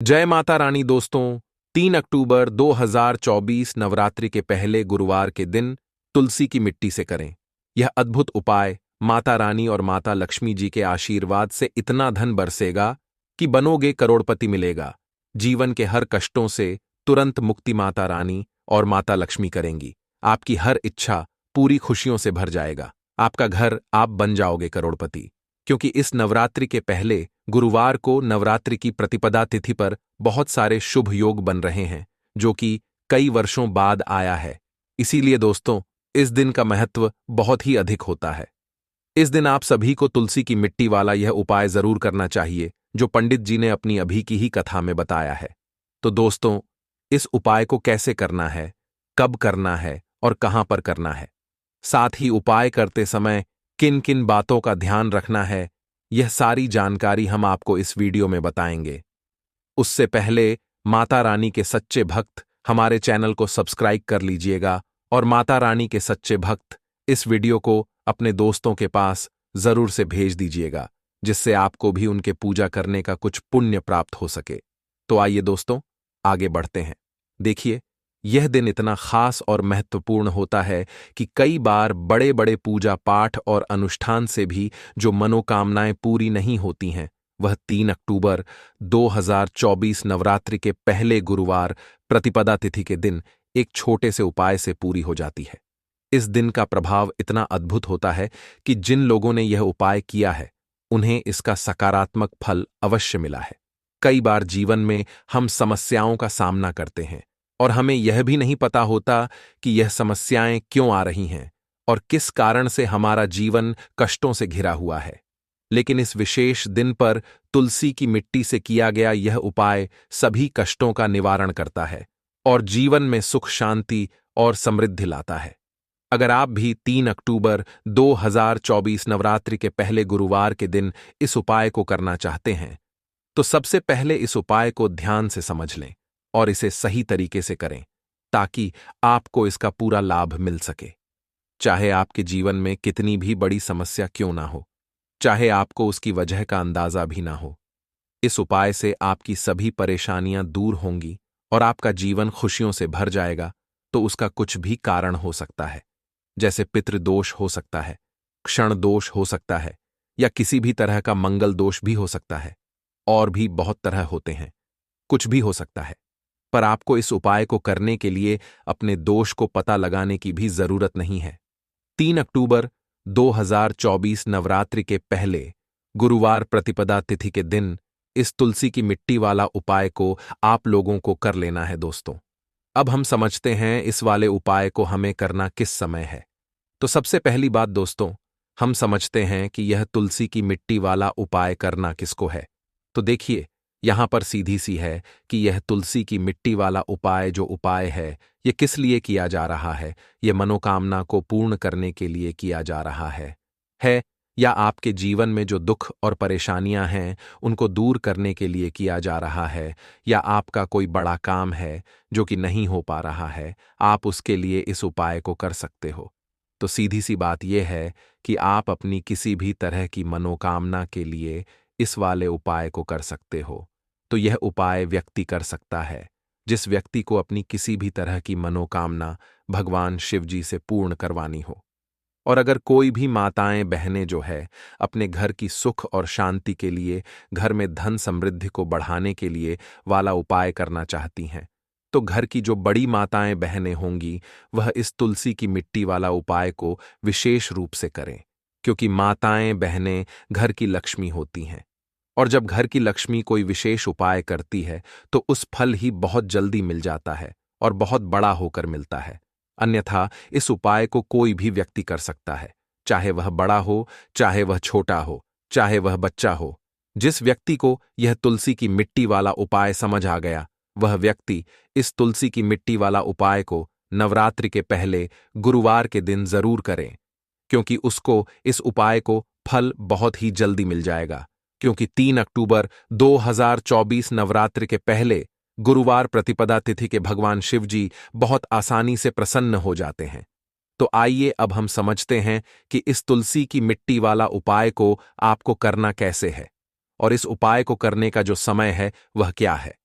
जय माता रानी दोस्तों। 3 अक्टूबर 2024 नवरात्रि के पहले गुरुवार के दिन तुलसी की मिट्टी से करें यह अद्भुत उपाय। माता रानी और माता लक्ष्मी जी के आशीर्वाद से इतना धन बरसेगा कि बनोगे करोड़पति मिलेगा। जीवन के हर कष्टों से तुरंत मुक्ति माता रानी और माता लक्ष्मी करेंगी। आपकी हर इच्छा पूरी खुशियों से भर जाएगा। आपका घर आप बन जाओगे करोड़पति। क्योंकि इस नवरात्रि के पहले गुरुवार को नवरात्रि की प्रतिपदा तिथि पर बहुत सारे शुभ योग बन रहे हैं, जो कि कई वर्षों बाद आया है। इसीलिए दोस्तों, इस दिन का महत्व बहुत ही अधिक होता है। इस दिन आप सभी को तुलसी की मिट्टी वाला यह उपाय जरूर करना चाहिए, जो पंडित जी ने अपनी अभी की ही कथा में बताया है। तो दोस्तों, इस उपाय को कैसे करना है, कब करना है और कहां पर करना है, साथ ही उपाय करते समय किन किन बातों का ध्यान रखना है, यह सारी जानकारी हम आपको इस वीडियो में बताएंगे। उससे पहले माता रानी के सच्चे भक्त हमारे चैनल को सब्सक्राइब कर लीजिएगा और माता रानी के सच्चे भक्त इस वीडियो को अपने दोस्तों के पास जरूर से भेज दीजिएगा, जिससे आपको भी उनके पूजा करने का कुछ पुण्य प्राप्त हो सके। तो आइए दोस्तों, आगे बढ़ते हैं। देखिए, यह दिन इतना खास और महत्वपूर्ण होता है कि कई बार बड़े बड़े पूजा पाठ और अनुष्ठान से भी जो मनोकामनाएं पूरी नहीं होती हैं, वह 3 अक्टूबर 2024 नवरात्रि के पहले गुरुवार प्रतिपदा तिथि के दिन एक छोटे से उपाय से पूरी हो जाती है। इस दिन का प्रभाव इतना अद्भुत होता है कि जिन लोगों ने यह उपाय किया है, उन्हें इसका सकारात्मक फल अवश्य मिला है। कई बार जीवन में हम समस्याओं का सामना करते हैं और हमें यह भी नहीं पता होता कि यह समस्याएं क्यों आ रही हैं और किस कारण से हमारा जीवन कष्टों से घिरा हुआ है। लेकिन इस विशेष दिन पर तुलसी की मिट्टी से किया गया यह उपाय सभी कष्टों का निवारण करता है और जीवन में सुख शांति और समृद्धि लाता है। अगर आप भी 3 अक्टूबर 2024 नवरात्रि के पहले गुरुवार के दिन इस उपाय को करना चाहते हैं, तो सबसे पहले इस उपाय को ध्यान से समझ लें और इसे सही तरीके से करें, ताकि आपको इसका पूरा लाभ मिल सके। चाहे आपके जीवन में कितनी भी बड़ी समस्या क्यों ना हो, चाहे आपको उसकी वजह का अंदाजा भी ना हो, इस उपाय से आपकी सभी परेशानियां दूर होंगी और आपका जीवन खुशियों से भर जाएगा। तो उसका कुछ भी कारण हो सकता है, जैसे पितृदोष हो सकता है, क्षण दोष हो सकता है, या किसी भी तरह का मंगल दोष भी हो सकता है। और भी बहुत तरह होते हैं, कुछ भी हो सकता है। पर आपको इस उपाय को करने के लिए अपने दोष को पता लगाने की भी जरूरत नहीं है। 3 अक्टूबर 2024 नवरात्रि के पहले गुरुवार प्रतिपदा तिथि के दिन इस तुलसी की मिट्टी वाला उपाय को आप लोगों को कर लेना है दोस्तों। अब हम समझते हैं इस वाले उपाय को हमें करना किस समय है। तो सबसे पहली बात दोस्तों, हम समझते हैं कि यह तुलसी की मिट्टी वाला उपाय करना किसको है। तो देखिए, यहां पर सीधी सी है कि यह तुलसी की मिट्टी वाला उपाय जो उपाय है, यह किस लिए किया जा रहा है। यह मनोकामना को पूर्ण करने के लिए किया जा रहा है या आपके जीवन में जो दुख और परेशानियां हैं उनको दूर करने के लिए किया जा रहा है, या आपका कोई बड़ा काम है जो कि नहीं हो पा रहा है, आप उसके लिए इस उपाय को कर सकते हो। तो सीधी सी बात यह है कि आप अपनी किसी भी तरह की मनोकामना के लिए इस वाले उपाय को कर सकते हो। तो यह उपाय व्यक्ति कर सकता है जिस व्यक्ति को अपनी किसी भी तरह की मनोकामना भगवान शिव जी से पूर्ण करवानी हो। और अगर कोई भी माताएं बहनें जो है अपने घर की सुख और शांति के लिए, घर में धन समृद्धि को बढ़ाने के लिए वाला उपाय करना चाहती हैं, तो घर की जो बड़ी माताएं बहनें होंगी वह इस तुलसी की मिट्टी वाला उपाय को विशेष रूप से करें। क्योंकि माताएं बहनें घर की लक्ष्मी होती हैं, और जब घर की लक्ष्मी कोई विशेष उपाय करती है तो उस फल ही बहुत जल्दी मिल जाता है और बहुत बड़ा होकर मिलता है। अन्यथा इस उपाय को कोई भी व्यक्ति कर सकता है, चाहे वह बड़ा हो, चाहे वह छोटा हो, चाहे वह बच्चा हो। जिस व्यक्ति को यह तुलसी की मिट्टी वाला उपाय समझ आ गया, वह व्यक्ति इस तुलसी की मिट्टी वाला उपाय को नवरात्रि के पहले गुरुवार के दिन जरूर करें, क्योंकि उसको इस उपाय को फल बहुत ही जल्दी मिल जाएगा। क्योंकि 3 अक्टूबर 2024 नवरात्रि के पहले गुरुवार प्रतिपदा तिथि के भगवान शिव जी बहुत आसानी से प्रसन्न हो जाते हैं। तो आइए अब हम समझते हैं कि इस तुलसी की मिट्टी वाला उपाय को आपको करना कैसे है और इस उपाय को करने का जो समय है वह क्या है।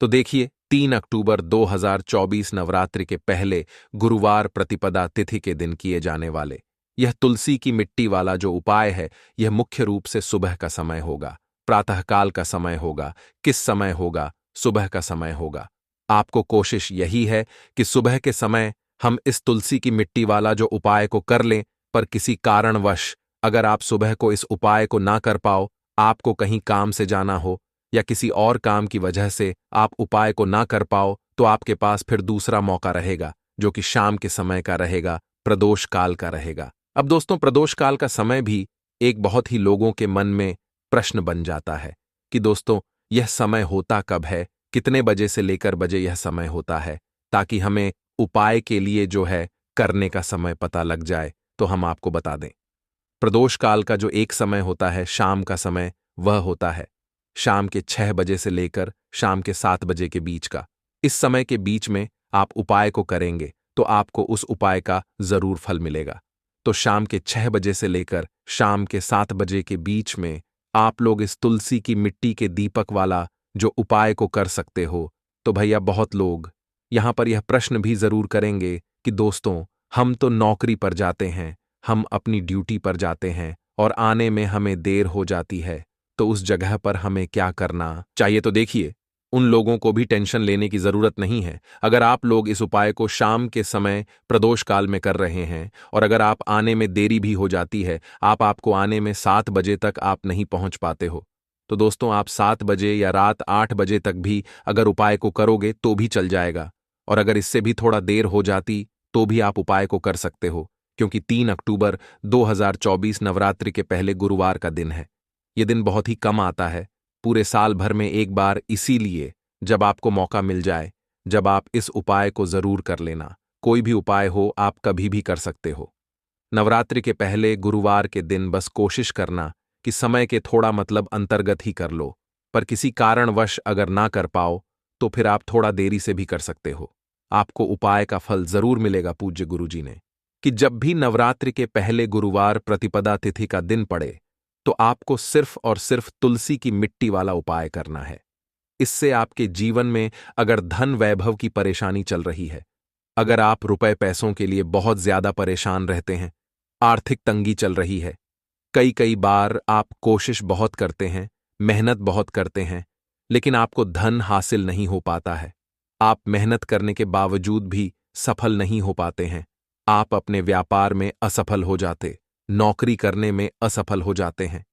तो देखिए 3 अक्टूबर 2024 नवरात्रि के पहले गुरुवार प्रतिपदा तिथि के दिन किए जाने वाले यह तुलसी की मिट्टी वाला जो उपाय है, यह मुख्य रूप से सुबह का समय होगा, प्रातःकाल का समय होगा। किस समय होगा? सुबह का समय होगा। आपको कोशिश यही है कि सुबह के समय हम इस तुलसी की मिट्टी वाला जो उपाय को कर लें, पर किसी कारणवश अगर आप सुबह को इस उपाय को ना कर पाओ, आपको कहीं काम से जाना हो या किसी और काम की वजह से आप उपाय को ना कर पाओ, तो आपके पास फिर दूसरा मौका रहेगा, जो कि शाम के समय का रहेगा, प्रदोष काल का रहेगा। अब दोस्तों, प्रदोष काल का समय भी एक बहुत ही लोगों के मन में प्रश्न बन जाता है कि दोस्तों, यह समय होता कब है, कितने बजे से लेकर बजे यह समय होता है, ताकि हमें उपाय के लिए जो है करने का समय पता लग जाए। तो हम आपको बता दें, प्रदोष काल का जो एक समय होता है, शाम का समय, वह होता है शाम के 6 बजे से लेकर शाम के 7 बजे के बीच का। इस समय के बीच में आप उपाय को करेंगे तो आपको उस उपाय का जरूर फल मिलेगा। तो शाम के 6 बजे से लेकर शाम के 7 बजे के बीच में आप लोग इस तुलसी की मिट्टी के दीपक वाला जो उपाय को कर सकते हो। तो भैया, बहुत लोग यहां पर यह प्रश्न भी जरूर करेंगे कि दोस्तों, हम तो नौकरी पर जाते हैं, हम अपनी ड्यूटी पर जाते हैं और आने में हमें देर हो जाती है, तो उस जगह पर हमें क्या करना चाहिए? तो देखिए, उन लोगों को भी टेंशन लेने की जरूरत नहीं है। अगर आप लोग इस उपाय को शाम के समय प्रदोष काल में कर रहे हैं और अगर आप आने में देरी भी हो जाती है, आपको आने में 7 बजे तक आप नहीं पहुंच पाते हो, तो दोस्तों आप 7 बजे या रात 8 बजे तक भी अगर उपाय को करोगे तो भी चल जाएगा। और अगर इससे भी थोड़ा देर हो जाती तो भी आप उपाय को कर सकते हो, क्योंकि 3 अक्टूबर 2024 नवरात्रि के पहले गुरुवार का दिन है। ये दिन बहुत ही कम आता है, पूरे साल भर में एक बार, इसीलिए जब आपको मौका मिल जाए, जब आप इस उपाय को जरूर कर लेना। कोई भी उपाय हो, आप कभी भी कर सकते हो। नवरात्रि के पहले गुरुवार के दिन बस कोशिश करना कि समय के थोड़ा मतलब अंतर्गत ही कर लो, पर किसी कारणवश अगर ना कर पाओ तो फिर आप थोड़ा देरी से भी कर सकते हो। आपको उपाय का फल जरूर मिलेगा। पूज्य गुरुजी ने कि जब भी नवरात्रि के पहले गुरुवार प्रतिपदा तिथि का दिन पड़े, तो आपको सिर्फ और सिर्फ तुलसी की मिट्टी वाला उपाय करना है। इससे आपके जीवन में अगर धन वैभव की परेशानी चल रही है, अगर आप रुपए पैसों के लिए बहुत ज्यादा परेशान रहते हैं, आर्थिक तंगी चल रही है, कई कई बार आप कोशिश बहुत करते हैं, मेहनत बहुत करते हैं, लेकिन आपको धन हासिल नहीं हो पाता है, आप मेहनत करने के बावजूद भी सफल नहीं हो पाते हैं, आप अपने व्यापार में असफल हो जाते, नौकरी करने में असफल हो जाते हैं,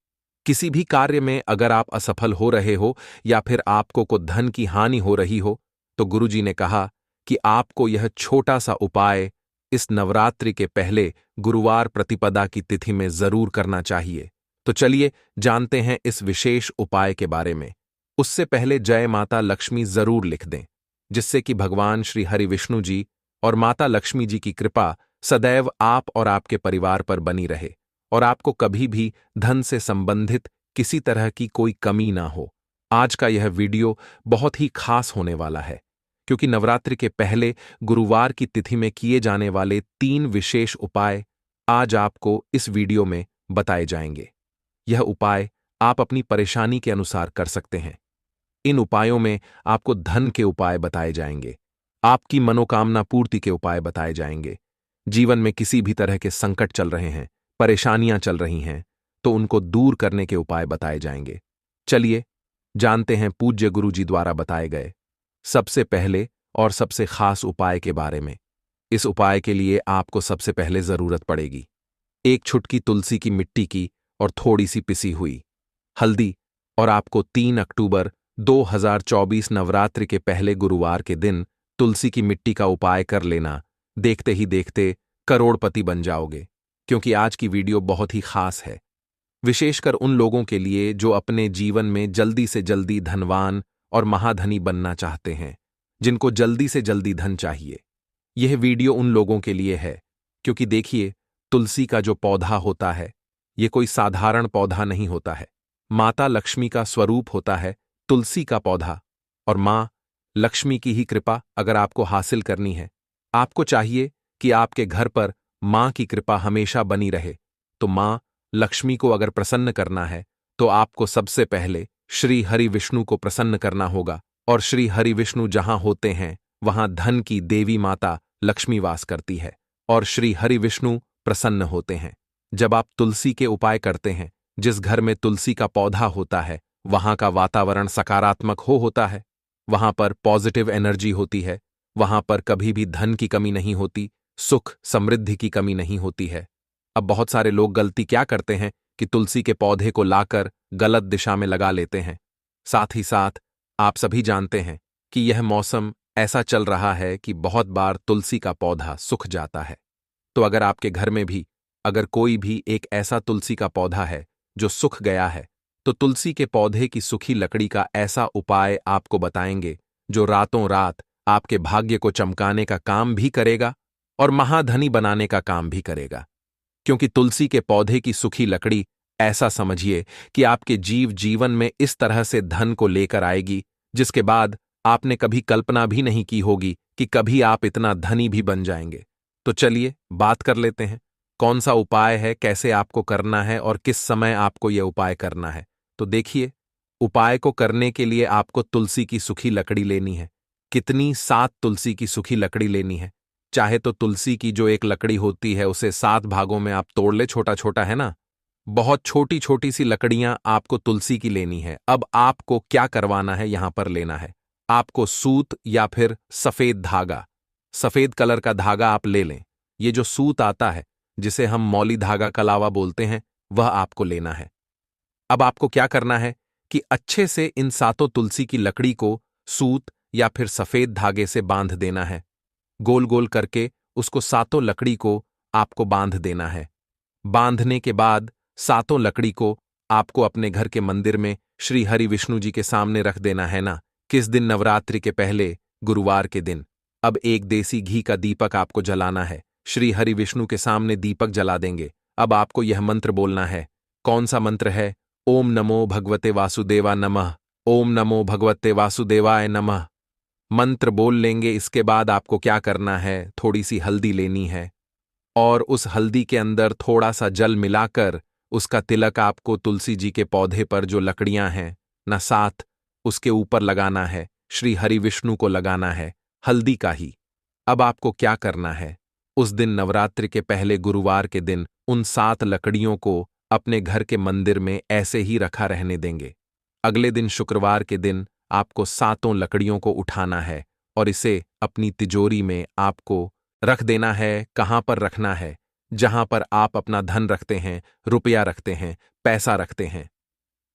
किसी भी कार्य में अगर आप असफल हो रहे हो या फिर आपको को धन की हानि हो रही हो, तो गुरुजी ने कहा कि आपको यह छोटा सा उपाय इस नवरात्रि के पहले गुरुवार प्रतिपदा की तिथि में जरूर करना चाहिए। तो चलिए जानते हैं इस विशेष उपाय के बारे में। उससे पहले जय माता लक्ष्मी जरूर लिख दें, जिससे कि भगवान श्री हरि विष्णु जी और माता लक्ष्मी जी की कृपा सदैव आप और आपके परिवार पर बनी रहे और आपको कभी भी धन से संबंधित किसी तरह की कोई कमी ना हो। आज का यह वीडियो बहुत ही खास होने वाला है, क्योंकि नवरात्रि के पहले गुरुवार की तिथि में किए जाने वाले 3 विशेष उपाय आज आपको इस वीडियो में बताए जाएंगे। यह उपाय आप अपनी परेशानी के अनुसार कर सकते हैं। इन उपायों में आपको धन के उपाय बताए जाएंगे, आपकी मनोकामना पूर्ति के उपाय बताए जाएंगे। जीवन में किसी भी तरह के संकट चल रहे हैं, परेशानियां चल रही हैं, तो उनको दूर करने के उपाय बताए जाएंगे। चलिए जानते हैं पूज्य गुरु जी द्वारा बताए गए सबसे पहले और सबसे खास उपाय के बारे में। इस उपाय के लिए आपको सबसे पहले जरूरत पड़ेगी एक छुटकी तुलसी की मिट्टी की और थोड़ी सी पिसी हुई हल्दी, और आपको 3 अक्टूबर 2024 नवरात्रि के पहले गुरुवार के दिन तुलसी की मिट्टी का उपाय कर लेना। देखते ही देखते करोड़पति बन जाओगे, क्योंकि आज की वीडियो बहुत ही खास है, विशेषकर उन लोगों के लिए जो अपने जीवन में जल्दी से जल्दी धनवान और महाधनी बनना चाहते हैं, जिनको जल्दी से जल्दी धन चाहिए। यह वीडियो उन लोगों के लिए है, क्योंकि देखिए, तुलसी का जो पौधा होता है, यह कोई साधारण पौधा नहीं होता है। माता लक्ष्मी का स्वरूप होता है तुलसी का पौधा, और मां लक्ष्मी की ही कृपा अगर आपको हासिल करनी है, आपको चाहिए कि आपके घर पर मां की कृपा हमेशा बनी रहे। तो मां लक्ष्मी को अगर प्रसन्न करना है, तो आपको सबसे पहले श्री हरि विष्णु को प्रसन्न करना होगा, और श्री हरि विष्णु जहां होते हैं वहां धन की देवी माता लक्ष्मी वास करती है और श्री हरि विष्णु प्रसन्न होते हैं। जब आप तुलसी के उपाय करते हैं, जिस घर में तुलसी का पौधा होता है वहां का वातावरण सकारात्मक होता है, वहां पर पॉजिटिव एनर्जी होती है, वहां पर कभी भी धन की कमी नहीं होती, सुख समृद्धि की कमी नहीं होती है। अब बहुत सारे लोग गलती क्या करते हैं कि तुलसी के पौधे को लाकर गलत दिशा में लगा लेते हैं। साथ ही साथ आप सभी जानते हैं कि यह मौसम ऐसा चल रहा है कि बहुत बार तुलसी का पौधा सूख जाता है। तो अगर आपके घर में भी अगर कोई भी एक ऐसा तुलसी का पौधा है जो सूख गया है, तो तुलसी के पौधे की सूखी लकड़ी का ऐसा उपाय आपको बताएंगे जो रातों रात आपके भाग्य को चमकाने का काम भी करेगा और महाधनी बनाने का काम भी करेगा। क्योंकि तुलसी के पौधे की सूखी लकड़ी ऐसा समझिए कि आपके जीवन में इस तरह से धन को लेकर आएगी जिसके बाद आपने कभी कल्पना भी नहीं की होगी कि कभी आप इतना धनी भी बन जाएंगे। तो चलिए बात कर लेते हैं, कौन सा उपाय है, कैसे आपको करना है और किस समय आपको यह उपाय करना है। तो देखिए, उपाय को करने के लिए आपको तुलसी की सूखी लकड़ी लेनी है। कितनी? 7 तुलसी की सूखी लकड़ी लेनी है। चाहे तो तुलसी की जो एक लकड़ी होती है उसे 7 भागों में आप तोड़ ले, छोटा छोटा है ना, बहुत छोटी छोटी सी लकड़ियां आपको तुलसी की लेनी है। अब आपको क्या करवाना है, यहां पर लेना है आपको सूत या फिर सफेद धागा, सफेद कलर का धागा आप ले लें। ये जो सूत आता है जिसे हम मौली धागा कलावा बोलते हैं, वह आपको लेना है। अब आपको क्या करना है कि अच्छे से इन 7 तुलसी की लकड़ी को सूत या फिर सफेद धागे से बांध देना है। गोल गोल करके उसको 7 लकड़ी को आपको बांध देना है। बांधने के बाद 7 लकड़ी को आपको अपने घर के मंदिर में श्री हरि विष्णु जी के सामने रख देना है ना। किस दिन? नवरात्रि के पहले गुरुवार के दिन। अब एक देसी घी का दीपक आपको जलाना है। श्री हरि विष्णु के सामने दीपक जला देंगे। अब आपको यह मंत्र बोलना है। कौन सा मंत्र है? ओम नमो भगवते वासुदेवा नमः, ओम नमो भगवते वासुदेवाय नमः। मंत्र बोल लेंगे। इसके बाद आपको क्या करना है, थोड़ी सी हल्दी लेनी है और उस हल्दी के अंदर थोड़ा सा जल मिलाकर उसका तिलक आपको तुलसी जी के पौधे पर जो लकड़ियां हैं ना 7, उसके ऊपर लगाना है। श्री हरि विष्णु को लगाना है, हल्दी का ही। अब आपको क्या करना है, उस दिन नवरात्रि के पहले गुरुवार के दिन उन 7 लकड़ियों को अपने घर के मंदिर में ऐसे ही रखा रहने देंगे। अगले दिन शुक्रवार के दिन आपको 7 लकड़ियों को उठाना है और इसे अपनी तिजोरी में आपको रख देना है। कहां पर रखना है? जहां पर आप अपना धन रखते हैं, रुपया रखते हैं, पैसा रखते हैं।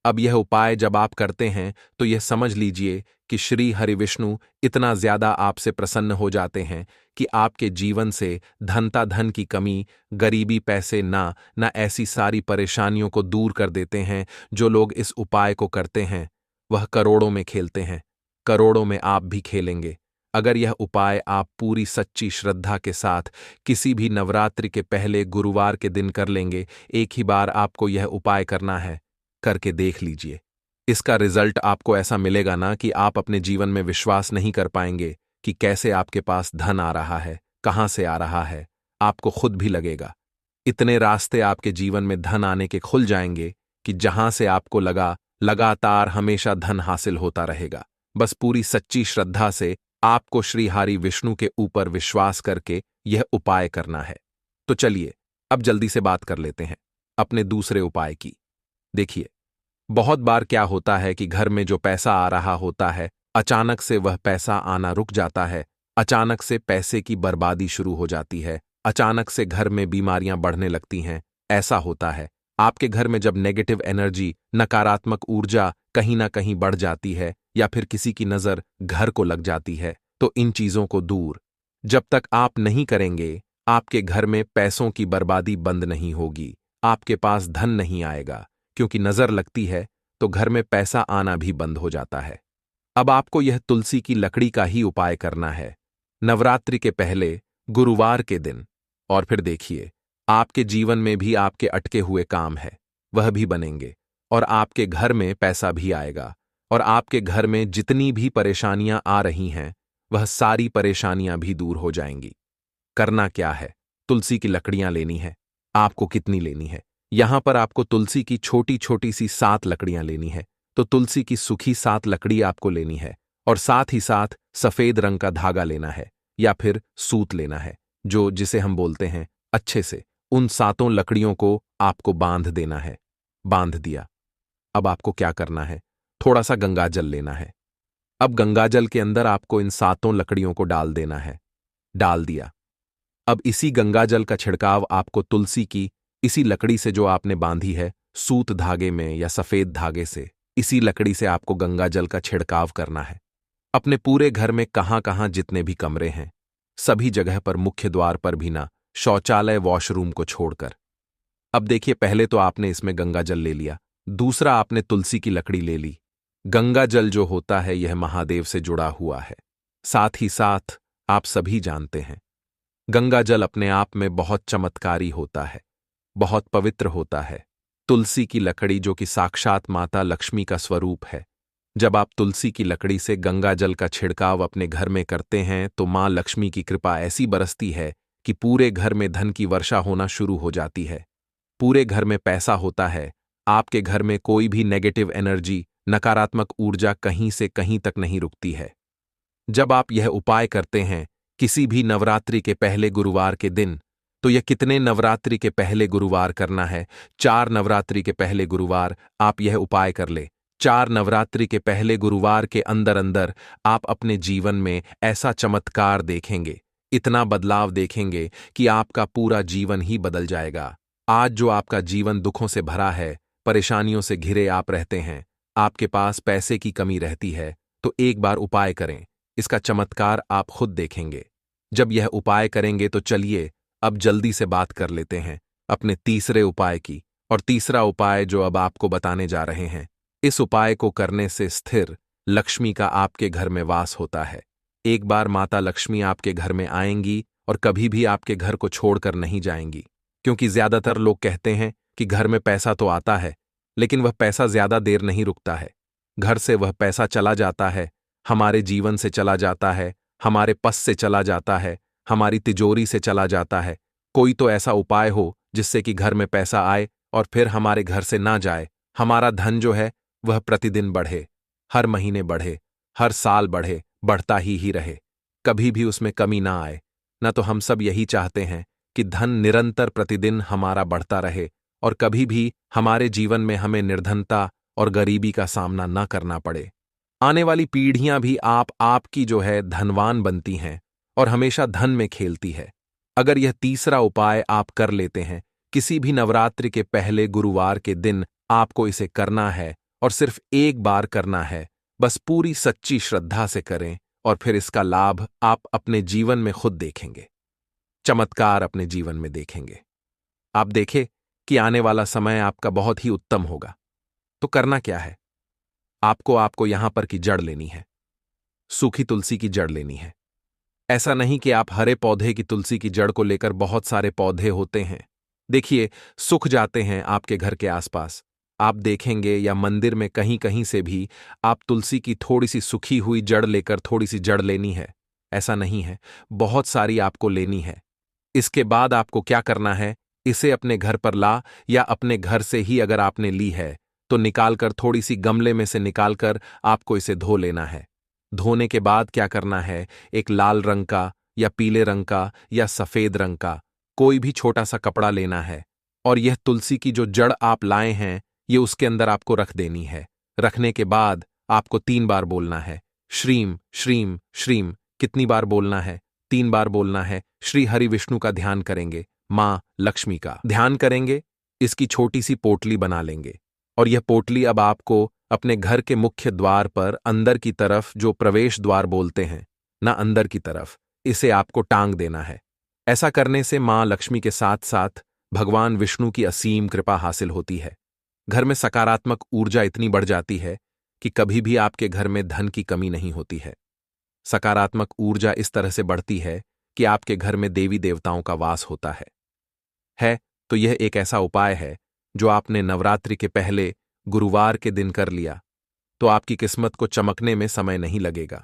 अब यह उपाय जब आप करते हैं तो यह समझ लीजिए कि श्री हरि विष्णु इतना ज्यादा आपसे प्रसन्न हो जाते हैं कि आपके जीवन से धन की कमी, गरीबी, पैसे ना ऐसी सारी परेशानियों को दूर कर देते हैं। जो लोग इस उपाय को करते हैं वह करोड़ों में खेलते हैं, करोड़ों में आप भी खेलेंगे। अगर यह उपाय आप पूरी सच्ची श्रद्धा के साथ किसी भी नवरात्रि के पहले गुरुवार के दिन कर लेंगे, एक ही बार आपको यह उपाय करना है, करके देख लीजिए। इसका रिजल्ट आपको ऐसा मिलेगा ना कि आप अपने जीवन में विश्वास नहीं कर पाएंगे कि कैसे आपके पास धन आ रहा है, कहां से आ रहा है। आपको खुद भी लगेगा इतने रास्ते आपके जीवन में धन आने के खुल जाएंगे कि जहां से आपको लगा लगातार हमेशा धन हासिल होता रहेगा। बस पूरी सच्ची श्रद्धा से आपको श्री हरि विष्णु के ऊपर विश्वास करके यह उपाय करना है। तो चलिए अब जल्दी से बात कर लेते हैं अपने दूसरे उपाय की। देखिए, बहुत बार क्या होता है कि घर में जो पैसा आ रहा होता है, अचानक से वह पैसा आना रुक जाता है। अचानक से पैसे की बर्बादी शुरू हो जाती है। अचानक से घर में बीमारियां बढ़ने लगती हैं। ऐसा होता है आपके घर में जब नेगेटिव एनर्जी, नकारात्मक ऊर्जा कहीं ना कहीं बढ़ जाती है या फिर किसी की नजर घर को लग जाती है। तो इन चीजों को दूर जब तक आप नहीं करेंगे, आपके घर में पैसों की बर्बादी बंद नहीं होगी, आपके पास धन नहीं आएगा। क्योंकि नजर लगती है तो घर में पैसा आना भी बंद हो जाता है। अब आपको यह तुलसी की लकड़ी का ही उपाय करना है नवरात्रि के पहले गुरुवार के दिन। और फिर देखिए, आपके जीवन में भी आपके अटके हुए काम है वह भी बनेंगे और आपके घर में पैसा भी आएगा और आपके घर में जितनी भी परेशानियां आ रही हैं वह सारी परेशानियां भी दूर हो जाएंगी। करना क्या है? तुलसी की लकड़ियां लेनी है। आपको कितनी लेनी है? यहां पर आपको तुलसी की छोटी छोटी सी 7 लकड़ियां लेनी है। तो तुलसी की सूखी 7 लकड़ी आपको लेनी है और साथ ही साथ सफेद रंग का धागा लेना है या फिर सूत लेना है, जिसे हम बोलते हैं अच्छे से उन 7 लकड़ियों को आपको बांध देना है। बांध दिया। अब आपको क्या करना है? थोड़ा सा गंगाजल लेना है। अब गंगाजल के अंदर आपको इन 7 लकड़ियों को डाल देना है। डाल दिया। अब इसी गंगाजल का छिड़काव आपको तुलसी की इसी लकड़ी से जो आपने बांधी है, सूत धागे में या सफेद धागे से, इसी लकड़ी से आपको गंगाजल का छिड़काव करना है अपने पूरे घर में, कहां-कहां जितने भी कमरे हैं, सभी जगह पर, मुख्य द्वार पर भी ना, शौचालय वॉशरूम को छोड़कर। अब देखिए, पहले तो आपने इसमें गंगाजल ले लिया, दूसरा आपने तुलसी की लकड़ी ले ली। गंगाजल जो होता है यह महादेव से जुड़ा हुआ है। साथ ही साथ आप सभी जानते हैं गंगाजल अपने आप में बहुत चमत्कारी होता है, बहुत पवित्र होता है। तुलसी की लकड़ी जो कि साक्षात माता लक्ष्मी का स्वरूप है, जब आप तुलसी की लकड़ी से गंगाजल का छिड़काव अपने घर में करते हैं तो मां लक्ष्मी की कृपा ऐसी बरसती है कि पूरे घर में धन की वर्षा होना शुरू हो जाती है। पूरे घर में पैसा होता है। आपके घर में कोई भी नेगेटिव एनर्जी, नकारात्मक ऊर्जा कहीं से कहीं तक नहीं रुकती है। जब आप यह उपाय करते हैं किसी भी नवरात्रि के पहले गुरुवार के दिन, तो यह कितने नवरात्रि के पहले गुरुवार करना है? 4 नवरात्रि के पहले गुरुवार आप यह उपाय कर ले। 4 नवरात्रि के पहले गुरुवार के अंदर अंदर आप अपने जीवन में ऐसा चमत्कार देखेंगे, इतना बदलाव देखेंगे कि आपका पूरा जीवन ही बदल जाएगा। आज जो आपका जीवन दुखों से भरा है, परेशानियों से घिरे आप रहते हैं, आपके पास पैसे की कमी रहती है, तो एक बार उपाय करें। इसका चमत्कार आप खुद देखेंगे। जब यह उपाय करेंगे तो चलिए अब जल्दी से बात कर लेते हैं अपने तीसरे उपाय की। और तीसरा उपाय जो अब आपको बताने जा रहे हैं, इस उपाय को करने से स्थिर लक्ष्मी का आपके घर में वास होता है। एक बार माता लक्ष्मी आपके घर में आएंगी और कभी भी आपके घर को छोड़कर नहीं जाएंगी, क्योंकि ज्यादातर लोग कहते हैं कि घर में पैसा तो आता है, लेकिन वह पैसा ज्यादा देर नहीं रुकता है। घर से वह पैसा चला जाता है, हमारे जीवन से चला जाता है, हमारे पस से चला जाता है, हमारी तिजोरी से चला जाता है। कोई तो ऐसा उपाय हो जिससे कि घर में पैसा आए और फिर हमारे घर से ना जाए। हमारा धन जो है वह प्रतिदिन बढ़े, हर महीने बढ़े, हर साल बढ़े, बढ़ता ही रहे, कभी भी उसमें कमी ना आए। न तो हम सब यही चाहते हैं कि धन निरंतर प्रतिदिन हमारा बढ़ता रहे और कभी भी हमारे जीवन में हमें निर्धनता और गरीबी का सामना न करना पड़े। आने वाली पीढ़ियां भी आपकी जो है धनवान बनती हैं और हमेशा धन में खेलती है। अगर यह तीसरा उपाय आप कर लेते हैं, किसी भी नवरात्रि के पहले गुरुवार के दिन आपको इसे करना है और सिर्फ एक बार करना है, बस पूरी सच्ची श्रद्धा से करें और फिर इसका लाभ आप अपने जीवन में खुद देखेंगे, चमत्कार अपने जीवन में देखेंगे। आप देखें कि आने वाला समय आपका बहुत ही उत्तम होगा। तो करना क्या है? आपको यहां पर की जड़ लेनी है, सूखी तुलसी की जड़ लेनी है। ऐसा नहीं कि आप हरे पौधे की तुलसी की जड़ को लेकर, बहुत सारे पौधे होते हैं, देखिए सूख जाते हैं आपके घर के आसपास, आप देखेंगे, या मंदिर में कहीं कहीं से भी आप तुलसी की थोड़ी सी सूखी हुई जड़ लेकर थोड़ी सी जड़ लेनी है। ऐसा नहीं है, बहुत सारी आपको लेनी है। इसके बाद आपको क्या करना है, इसे अपने घर पर ला, या अपने घर से ही अगर आपने ली है तो निकालकर, थोड़ी सी गमले में से निकालकर आपको इसे धो लेना है। धोने के बाद क्या करना है, एक लाल रंग का या पीले रंग का या सफेद रंग का कोई भी छोटा सा कपड़ा लेना है और यह तुलसी की जो जड़ आप लाए हैं ये उसके अंदर आपको रख देनी है। रखने के बाद आपको 3 बार बोलना है, श्रीम श्रीम श्रीम। कितनी बार बोलना है? 3 बार बोलना है। श्री हरि विष्णु का ध्यान करेंगे, मां लक्ष्मी का ध्यान करेंगे, इसकी छोटी सी पोटली बना लेंगे और यह पोटली अब आपको अपने घर के मुख्य द्वार पर अंदर की तरफ, जो प्रवेश द्वार बोलते हैं ना, अंदर की तरफ इसे आपको टांग देना है। ऐसा करने से मां लक्ष्मी के साथ साथ भगवान विष्णु की असीम कृपा हासिल होती है। घर में सकारात्मक ऊर्जा इतनी बढ़ जाती है कि कभी भी आपके घर में धन की कमी नहीं होती है। सकारात्मक ऊर्जा इस तरह से बढ़ती है कि आपके घर में देवी देवताओं का वास होता है। तो यह एक ऐसा उपाय है जो आपने नवरात्रि के पहले गुरुवार के दिन कर लिया तो आपकी किस्मत को चमकने में समय नहीं लगेगा।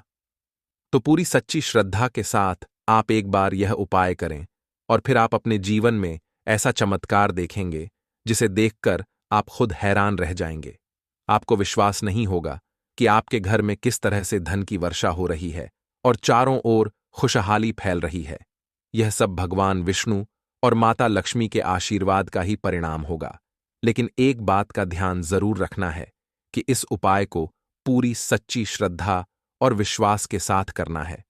तो पूरी सच्ची श्रद्धा के साथ आप एक बार यह उपाय करें और फिर आप अपने जीवन में ऐसा चमत्कार देखेंगे जिसे देखकर आप खुद हैरान रह जाएंगे। आपको विश्वास नहीं होगा कि आपके घर में किस तरह से धन की वर्षा हो रही है और चारों ओर खुशहाली फैल रही है। यह सब भगवान विष्णु और माता लक्ष्मी के आशीर्वाद का ही परिणाम होगा। लेकिन एक बात का ध्यान जरूर रखना है कि इस उपाय को पूरी सच्ची श्रद्धा और विश्वास के साथ करना है,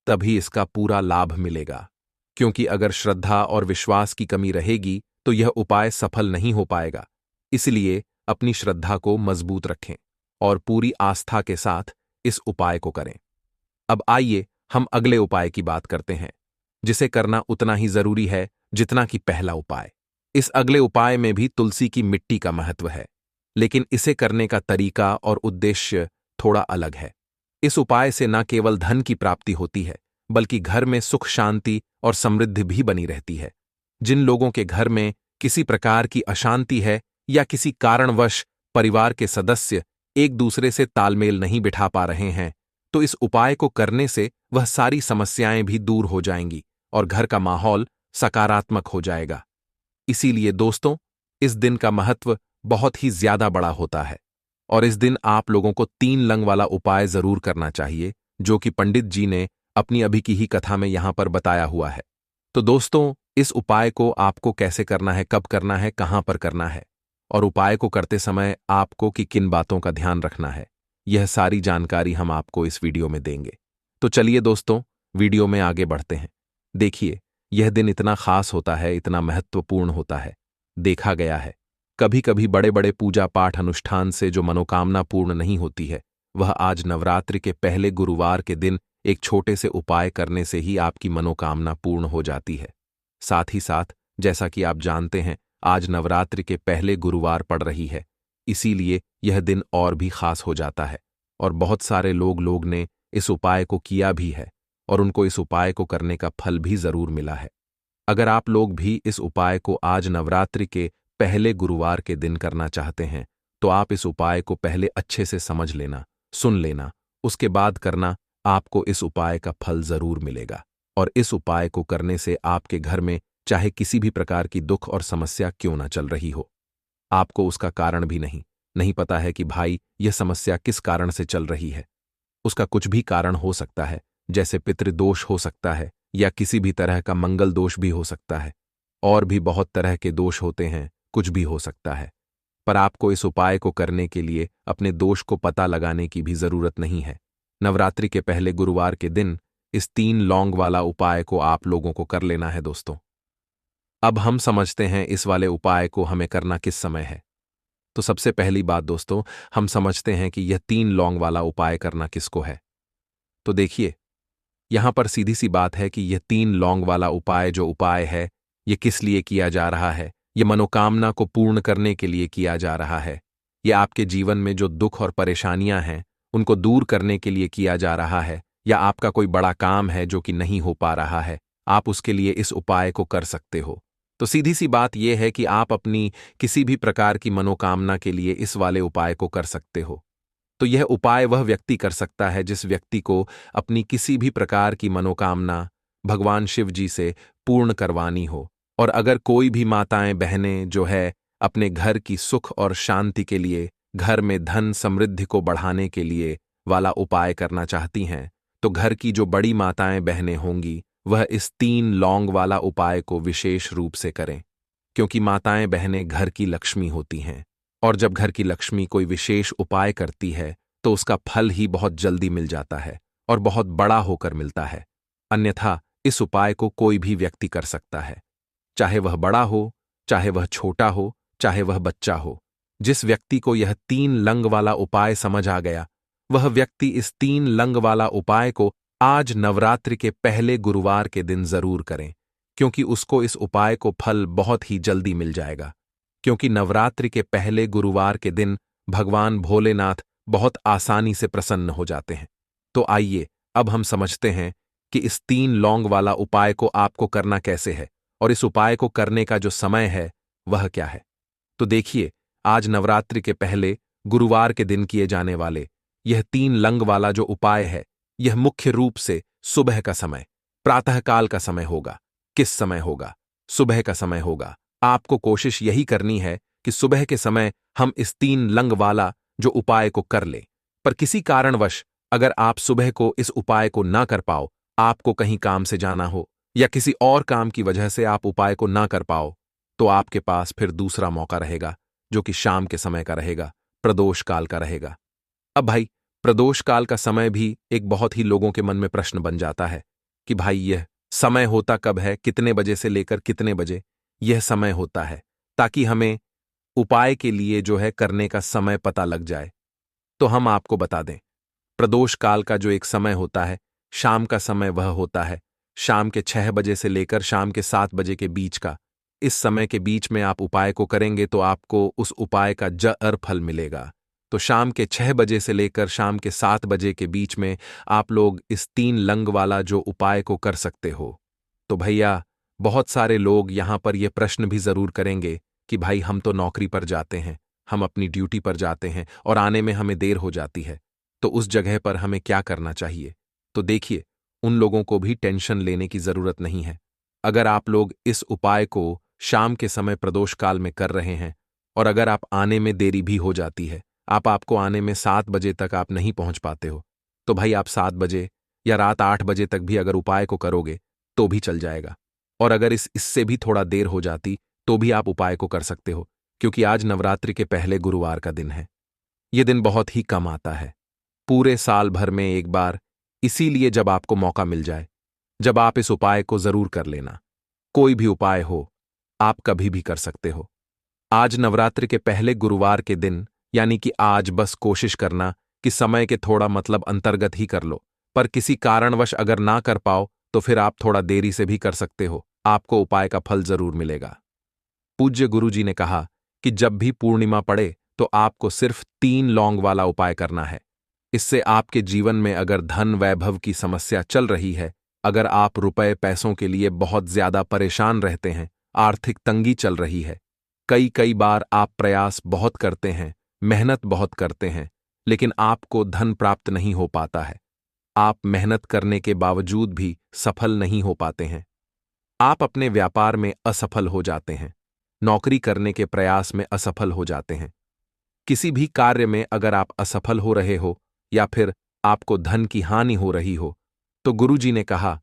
तभी इसका पूरा लाभ मिलेगा। क्योंकि अगर श्रद्धा और विश्वास की कमी रहेगी तो यह उपाय सफल नहीं हो पाएगा। इसलिए अपनी श्रद्धा को मजबूत रखें और पूरी आस्था के साथ इस उपाय को करें। अब आइए हम अगले उपाय की बात करते हैं, जिसे करना उतना ही जरूरी है जितना कि पहला उपाय। इस अगले उपाय में भी तुलसी की मिट्टी का महत्व है, लेकिन इसे करने का तरीका और उद्देश्य थोड़ा अलग है। इस उपाय से न केवल धन की प्राप्ति होती है, बल्कि घर में सुख शांति और समृद्धि भी बनी रहती है। जिन लोगों के घर में किसी प्रकार की अशांति है या किसी कारणवश परिवार के सदस्य एक दूसरे से तालमेल नहीं बिठा पा रहे हैं, तो इस उपाय को करने से वह सारी समस्याएं भी दूर हो जाएंगी और घर का माहौल सकारात्मक हो जाएगा। इसीलिए दोस्तों, इस दिन का महत्व बहुत ही ज्यादा बड़ा होता है और इस दिन आप लोगों को 3 लंग वाला उपाय जरूर करना चाहिए, जो कि पंडित जी ने अपनी अभी की ही कथा में यहां पर बताया हुआ है। तो दोस्तों, इस उपाय को आपको कैसे करना है, कब करना है, कहां पर करना है और उपाय को करते समय आपको किन बातों का ध्यान रखना है, यह सारी जानकारी हम आपको इस वीडियो में देंगे। तो चलिए दोस्तों, वीडियो में आगे बढ़ते हैं। देखिए, यह दिन इतना खास होता है, इतना महत्वपूर्ण होता है। देखा गया है कभी कभी बड़े बड़े पूजा पाठ अनुष्ठान से जो मनोकामना पूर्ण नहीं होती है, वह आज नवरात्रि के पहले गुरुवार के दिन एक छोटे से उपाय करने से ही आपकी मनोकामना पूर्ण हो जाती है। साथ ही साथ, जैसा कि आप जानते हैं, आज नवरात्रि के पहले गुरुवार पड़ रही है, इसीलिए यह दिन और भी खास हो जाता है और बहुत सारे लोग ने इस उपाय को किया भी है और उनको इस उपाय को करने का फल भी जरूर मिला है। अगर आप लोग भी इस उपाय को आज नवरात्रि के पहले गुरुवार के दिन करना चाहते हैं, तो आप इस उपाय को पहले अच्छे से समझ लेना, सुन लेना, उसके बाद करना। आपको इस उपाय का फल जरूर मिलेगा और इस उपाय को करने से आपके घर में चाहे किसी भी प्रकार की दुख और समस्या क्यों ना चल रही हो, आपको उसका कारण भी नहीं पता है कि भाई यह समस्या किस कारण से चल रही है। उसका कुछ भी कारण हो सकता है, जैसे पितृदोष हो सकता है या किसी भी तरह का मंगल दोष भी हो सकता है, और भी बहुत तरह के दोष होते हैं, कुछ भी हो सकता है। पर आपको इस उपाय को करने के लिए अपने दोष को पता लगाने की भी जरूरत नहीं है। नवरात्रि के पहले गुरुवार के दिन इस 3 लौंग वाला उपाय को आप लोगों को कर लेना है दोस्तों। अब हम समझते हैं इस वाले उपाय को हमें करना किस समय है। तो सबसे पहली बात दोस्तों, हम समझते हैं कि यह 3 लौंग वाला उपाय करना किसको है। तो देखिए, यहां पर सीधी सी बात है कि यह 3 लौंग वाला उपाय जो उपाय है, यह किस लिए किया जा रहा है। यह मनोकामना को पूर्ण करने के लिए किया जा रहा है। यह आपके जीवन में जो दुख और परेशानियां हैं, उनको दूर करने के लिए किया जा रहा है, या आपका कोई बड़ा काम है जो कि नहीं हो पा रहा है, आप उसके लिए इस उपाय को कर सकते हो। तो सीधी सी बात यह है कि आप अपनी किसी भी प्रकार की मनोकामना के लिए इस वाले उपाय को कर सकते हो। तो यह उपाय वह व्यक्ति कर सकता है जिस व्यक्ति को अपनी किसी भी प्रकार की मनोकामना भगवान शिव जी से पूर्ण करवानी हो। और अगर कोई भी माताएं बहनें जो है अपने घर की सुख और शांति के लिए, घर में धन समृद्धि को बढ़ाने के लिए वाला उपाय करना चाहती हैं, तो घर की जो बड़ी माताएं बहनें होंगी वह इस 3 लौंग वाला उपाय को विशेष रूप से करें, क्योंकि माताएं बहनें घर की लक्ष्मी होती हैं और जब घर की लक्ष्मी कोई विशेष उपाय करती है तो उसका फल ही बहुत जल्दी मिल जाता है और बहुत बड़ा होकर मिलता है। अन्यथा इस उपाय को कोई भी व्यक्ति कर सकता है, चाहे वह बड़ा हो, चाहे वह छोटा हो, चाहे वह बच्चा हो। जिस व्यक्ति को यह 3 लंग वाला उपाय समझ आ गया, वह व्यक्ति इस 3 लंग वाला उपाय को आज नवरात्रि के पहले गुरुवार के दिन जरूर करें, क्योंकि उसको इस उपाय को फल बहुत ही जल्दी मिल जाएगा। क्योंकि नवरात्रि के पहले गुरुवार के दिन भगवान भोलेनाथ बहुत आसानी से प्रसन्न हो जाते हैं। तो आइए अब हम समझते हैं कि इस 3 लौंग वाला उपाय को आपको करना कैसे है और इस उपाय को करने का जो समय है वह क्या है। तो देखिए, आज नवरात्रि के पहले गुरुवार के दिन किए जाने वाले यह 3 लंग वाला जो उपाय है, यह मुख्य रूप से सुबह का समय, प्रातःकाल का समय होगा। किस समय होगा? सुबह का समय होगा। आपको कोशिश यही करनी है कि सुबह के समय हम इस 3 लंग वाला जो उपाय को कर लें, पर किसी कारणवश अगर आप सुबह को इस उपाय को ना कर पाओ, आपको कहीं काम से जाना हो या किसी और काम की वजह से आप उपाय को ना कर पाओ, तो आपके पास फिर दूसरा मौका रहेगा, जो कि शाम के समय का रहेगा, प्रदोष काल का रहेगा। अब भाई, प्रदोष काल का समय भी एक बहुत ही लोगों के मन में प्रश्न बन जाता है कि भाई यह समय होता कब है, कितने बजे से लेकर कितने बजे यह समय होता है, ताकि हमें उपाय के लिए जो है करने का समय पता लग जाए। तो हम आपको बता दें, प्रदोष काल का जो एक समय होता है, शाम का समय वह होता है शाम के 6 बजे से लेकर शाम के 7 बजे के बीच का। इस समय के बीच में आप उपाय को करेंगे तो आपको उस उपाय का जर फल मिलेगा। तो शाम के 6 बजे से लेकर शाम के 7 बजे के बीच में आप लोग इस 3 लंग वाला जो उपाय को कर सकते हो। तो भैया, बहुत सारे लोग यहां पर यह प्रश्न भी जरूर करेंगे कि भाई हम तो नौकरी पर जाते हैं, हम अपनी ड्यूटी पर जाते हैं और आने में हमें देर हो जाती है, तो उस जगह पर हमें क्या करना चाहिए। तो देखिए, उन लोगों को भी टेंशन लेने की जरूरत नहीं है। अगर आप लोग इस उपाय को शाम के समय प्रदोष काल में कर रहे हैं और अगर आप आने में देरी भी हो जाती है, आपको आने में 7 बजे तक आप नहीं पहुंच पाते हो, तो भाई आप 7 बजे या रात 8 बजे तक भी अगर उपाय को करोगे तो भी चल जाएगा। और अगर इससे भी थोड़ा देर हो जाती तो भी आप उपाय को कर सकते हो, क्योंकि आज नवरात्रि के पहले गुरुवार का दिन है। यह दिन बहुत ही कम आता है, पूरे साल भर में एक बार, इसीलिए जब आपको मौका मिल जाए, जब आप इस उपाय को जरूर कर लेना। कोई भी उपाय हो, आप कभी भी कर सकते हो। आज नवरात्रि के पहले गुरुवार के दिन, यानी कि आज बस कोशिश करना कि समय के थोड़ा मतलब अंतर्गत ही कर लो, पर किसी कारणवश अगर ना कर पाओ तो फिर आप थोड़ा देरी से भी कर सकते हो, आपको उपाय का फल जरूर मिलेगा। पूज्य गुरुजी ने कहा कि जब भी पूर्णिमा पड़े तो आपको सिर्फ 3 लौंग वाला उपाय करना है। इससे आपके जीवन में अगर धन वैभव की समस्या चल रही है, अगर आप रुपए पैसों के लिए बहुत ज्यादा परेशान रहते हैं, आर्थिक तंगी चल रही है, कई कई बार आप प्रयास बहुत करते हैं, मेहनत बहुत करते हैं, लेकिन आपको धन प्राप्त नहीं हो पाता है, आप मेहनत करने के बावजूद भी सफल नहीं हो पाते हैं, आप अपने व्यापार में असफल हो जाते हैं, नौकरी करने के प्रयास में असफल हो जाते हैं, किसी भी कार्य में अगर आप असफल हो रहे हो या फिर आपको धन की हानि हो रही हो, तो गुरुजी ने कहा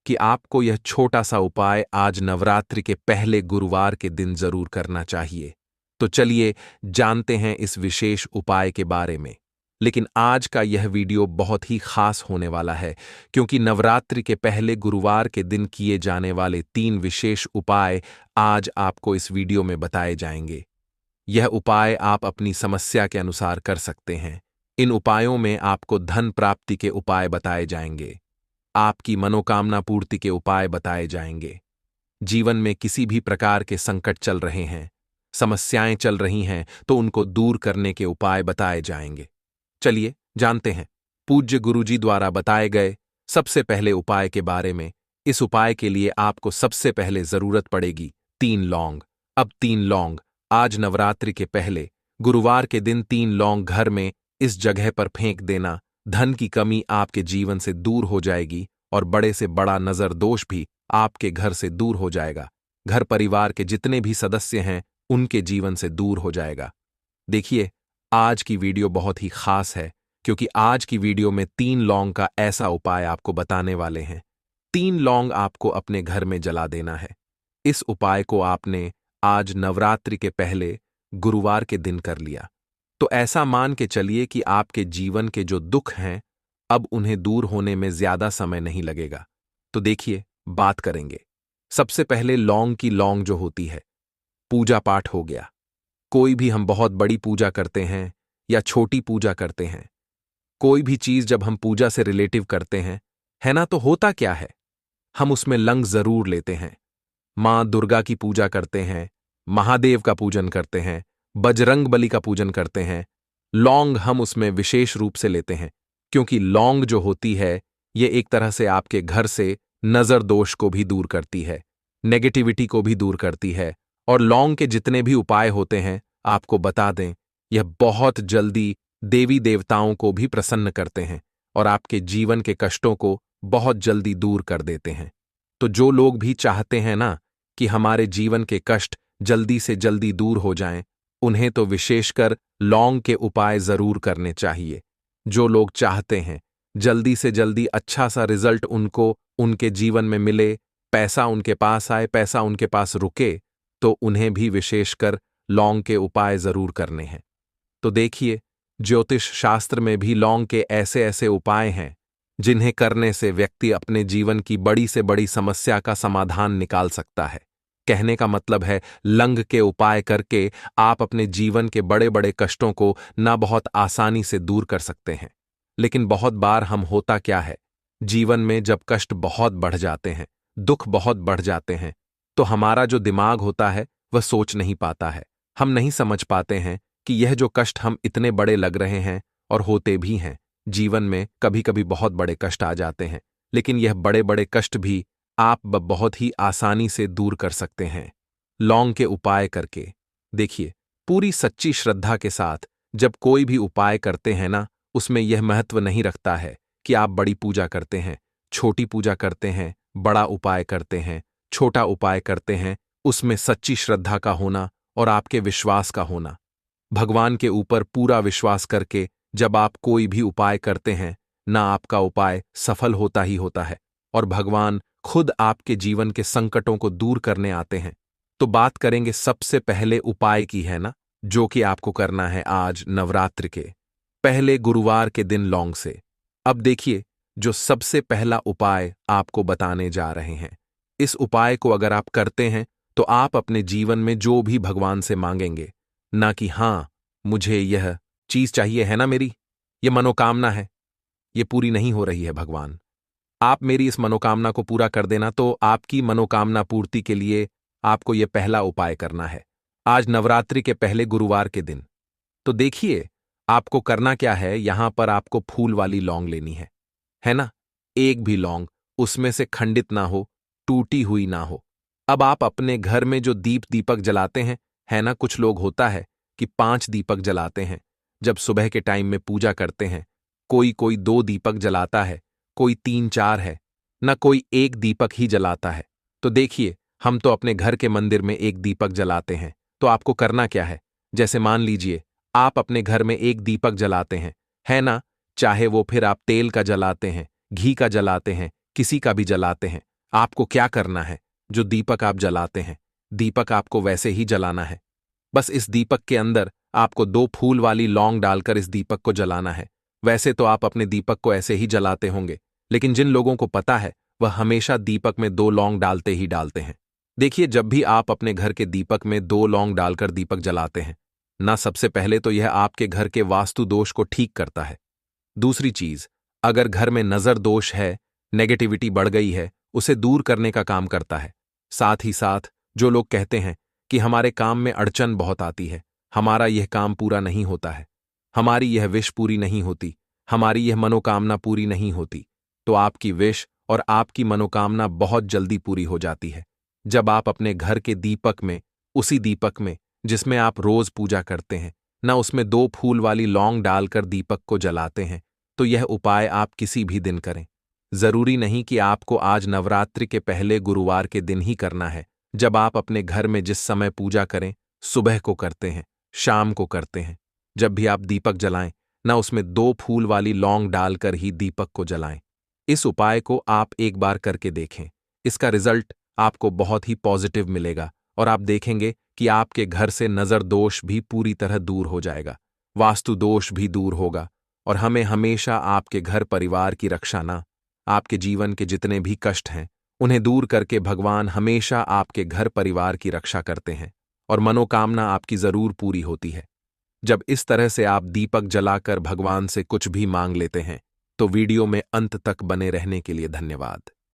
कि आपको यह छोटा सा उपाय आज नवरात्रि के पहले गुरुवार के दिन जरूर करना चाहिए। तो चलिए जानते हैं इस विशेष उपाय के बारे में। लेकिन आज का यह वीडियो बहुत ही खास होने वाला है, क्योंकि नवरात्रि के पहले गुरुवार के दिन किए जाने वाले 3 विशेष उपाय आज आपको इस वीडियो में बताए जाएंगे। यह उपाय आप अपनी समस्या के अनुसार कर सकते हैं। इन उपायों में आपको धन प्राप्ति के उपाय बताए जाएंगे, आपकी मनोकामना पूर्ति के उपाय बताए जाएंगे। जीवन में किसी भी प्रकार के संकट चल रहे हैं, समस्याएं चल रही हैं, तो उनको दूर करने के उपाय बताए जाएंगे। चलिए जानते हैं पूज्य गुरुजी द्वारा बताए गए सबसे पहले उपाय के बारे में। इस उपाय के लिए आपको सबसे पहले जरूरत पड़ेगी 3 लौंग। अब 3 लौंग आज नवरात्रि के पहले गुरुवार के दिन 3 लौंग घर में इस जगह पर फेंक देना। धन की कमी आपके जीवन से दूर हो जाएगी और बड़े से बड़ा नजर दोष भी आपके घर से दूर हो जाएगा। घर परिवार के जितने भी सदस्य हैं उनके जीवन से दूर हो जाएगा। देखिए, आज की वीडियो बहुत ही खास है, क्योंकि आज की वीडियो में 3 लौंग का ऐसा उपाय आपको बताने वाले हैं। 3 लौंग आपको अपने घर में जला देना है। इस उपाय को आपने आज नवरात्रि के पहले गुरुवार के दिन कर लिया, तो ऐसा मान के चलिए कि आपके जीवन के जो दुख हैं अब उन्हें दूर होने में ज्यादा समय नहीं लगेगा। तो देखिए, बात करेंगे सबसे पहले लौंग की। लौंग जो होती है, पूजा पाठ हो गया, कोई भी हम बहुत बड़ी पूजा करते हैं या छोटी पूजा करते हैं, कोई भी चीज जब हम पूजा से रिलेटिव करते हैं, है ना, तो होता क्या है, हम उसमें लंग जरूर लेते हैं। मां दुर्गा की पूजा करते हैं, महादेव का पूजन करते हैं, बजरंग बली का पूजन करते हैं, लौंग हम उसमें विशेष रूप से लेते हैं, क्योंकि लौंग जो होती है ये एक तरह से आपके घर से नजर दोष को भी दूर करती है, नेगेटिविटी को भी दूर करती है। और लौंग के जितने भी उपाय होते हैं, आपको बता दें, यह बहुत जल्दी देवी देवताओं को भी प्रसन्न करते हैं और आपके जीवन के कष्टों को बहुत जल्दी दूर कर देते हैं। तो जो लोग भी चाहते हैं ना कि हमारे जीवन के कष्ट जल्दी से जल्दी दूर हो जाएं, उन्हें तो विशेषकर लौंग के उपाय जरूर करने चाहिए। जो लोग चाहते हैं जल्दी से जल्दी अच्छा सा रिजल्ट उनको उनके जीवन में मिले, पैसा उनके पास आए, पैसा उनके पास रुके, तो उन्हें भी विशेषकर लौंग के उपाय जरूर करने हैं। तो देखिए, ज्योतिष शास्त्र में भी लौंग के ऐसे ऐसे उपाय हैं जिन्हें करने से व्यक्ति अपने जीवन की बड़ी से बड़ी समस्या का समाधान निकाल सकता है। कहने का मतलब है, लंग के उपाय करके आप अपने जीवन के बड़े बड़े कष्टों को ना बहुत आसानी से दूर कर सकते हैं। लेकिन बहुत बार हम होता क्या है, जीवन में जब कष्ट बहुत बढ़ जाते हैं, दुख बहुत बढ़ जाते हैं, तो हमारा जो दिमाग होता है वह सोच नहीं पाता है। हम नहीं समझ पाते हैं कि यह जो कष्ट हम इतने बड़े लग रहे हैं, और होते भी हैं, जीवन में कभी कभी बहुत बड़े कष्ट आ जाते हैं, लेकिन यह बड़े बड़े कष्ट भी आप बहुत ही आसानी से दूर कर सकते हैं लौंग के उपाय करके। देखिए, पूरी सच्ची श्रद्धा के साथ जब कोई भी उपाय करते हैं ना, उसमें यह महत्व नहीं रखता है कि आप बड़ी पूजा करते हैं, छोटी पूजा करते हैं, बड़ा उपाय करते हैं, छोटा उपाय करते हैं, उसमें सच्ची श्रद्धा का होना और आपके विश्वास का होना। भगवान के ऊपर पूरा विश्वास करके जब आप कोई भी उपाय करते हैं ना, आपका उपाय सफल होता ही होता है और भगवान खुद आपके जीवन के संकटों को दूर करने आते हैं। तो बात करेंगे सबसे पहले उपाय की, है ना, जो कि आपको करना है आज नवरात्र के पहले गुरुवार के दिन लौंग से। अब देखिए, जो सबसे पहला उपाय आपको बताने जा रहे हैं, इस उपाय को अगर आप करते हैं तो आप अपने जीवन में जो भी भगवान से मांगेंगे, ना कि हां मुझे यह चीज चाहिए है ना, मेरी ये मनोकामना है, ये पूरी नहीं हो रही है भगवान, आप मेरी इस मनोकामना को पूरा कर देना, तो आपकी मनोकामना पूर्ति के लिए आपको यह पहला उपाय करना है आज नवरात्रि के पहले गुरुवार के दिन। तो देखिए, आपको करना क्या है, यहां पर आपको फूल वाली लौंग लेनी है ना, एक भी लौंग उसमें से खंडित ना हो, टूटी हुई ना हो। अब आप अपने घर में जो दीपक जलाते हैं, है ना, कुछ लोग होता है कि 5 दीपक जलाते हैं जब सुबह के टाइम में पूजा करते हैं, कोई कोई 2 दीपक जलाता है, कोई 3-4 है ना, कोई 1 दीपक ही जलाता है। तो देखिए, हम तो अपने घर के मंदिर में 1 दीपक जलाते हैं। तो आपको करना क्या है, जैसे मान लीजिए आप अपने घर में 1 दीपक जलाते हैं, है ना, चाहे वो फिर आप तेल का जलाते हैं, घी का जलाते हैं, किसी का भी जलाते हैं, आपको क्या करना है, जो दीपक आप जलाते हैं, दीपक आपको वैसे ही जलाना है। बस इस दीपक के अंदर आपको 2 फूल वाली लौंग डालकर इस दीपक को जलाना है। वैसे तो आप अपने दीपक को ऐसे ही जलाते होंगे, लेकिन जिन लोगों को पता है वह हमेशा दीपक में 2 लौंग डालते ही डालते हैं। देखिए, जब भी आप अपने घर के दीपक में 2 लौंग डालकर दीपक जलाते हैं ना, सबसे पहले तो यह आपके घर के वास्तु दोष को ठीक करता है। दूसरी चीज, अगर घर में नजर दोष है, नेगेटिविटी बढ़ गई है, उसे दूर करने का काम करता है। साथ ही साथ जो लोग कहते हैं कि हमारे काम में अड़चन बहुत आती है, हमारा यह काम पूरा नहीं होता है, हमारी यह विश पूरी नहीं होती, हमारी यह मनोकामना पूरी नहीं होती, तो आपकी विश और आपकी मनोकामना बहुत जल्दी पूरी हो जाती है जब आप अपने घर के दीपक में, उसी दीपक में जिसमें आप रोज पूजा करते हैं ना, उसमें 2 फूल वाली लौंग डालकर दीपक को जलाते हैं। तो यह उपाय आप किसी भी दिन करें, जरूरी नहीं कि आपको आज नवरात्रि के पहले गुरुवार के दिन ही करना है। जब आप अपने घर में जिस समय पूजा करें, सुबह को करते हैं, शाम को करते हैं, जब भी आप दीपक जलाएं ना, उसमें 2 फूल वाली लौंग डालकर ही दीपक को जलाएं। इस उपाय को आप एक बार करके देखें, इसका रिजल्ट आपको बहुत ही पॉजिटिव मिलेगा और आप देखेंगे कि आपके घर से नजर दोष भी पूरी तरह दूर हो जाएगा, वास्तु दोष भी दूर होगा और हमें हमेशा आपके घर परिवार की रक्षा ना, आपके जीवन के जितने भी कष्ट हैं उन्हें दूर करके भगवान हमेशा आपके घर परिवार की रक्षा करते हैं और मनोकामना आपकी जरूर पूरी होती है। जब इस तरह से आप दीपक जलाकर भगवान से कुछ भी मांग लेते हैं, तो वीडियो में अंत तक बने रहने के लिए धन्यवाद।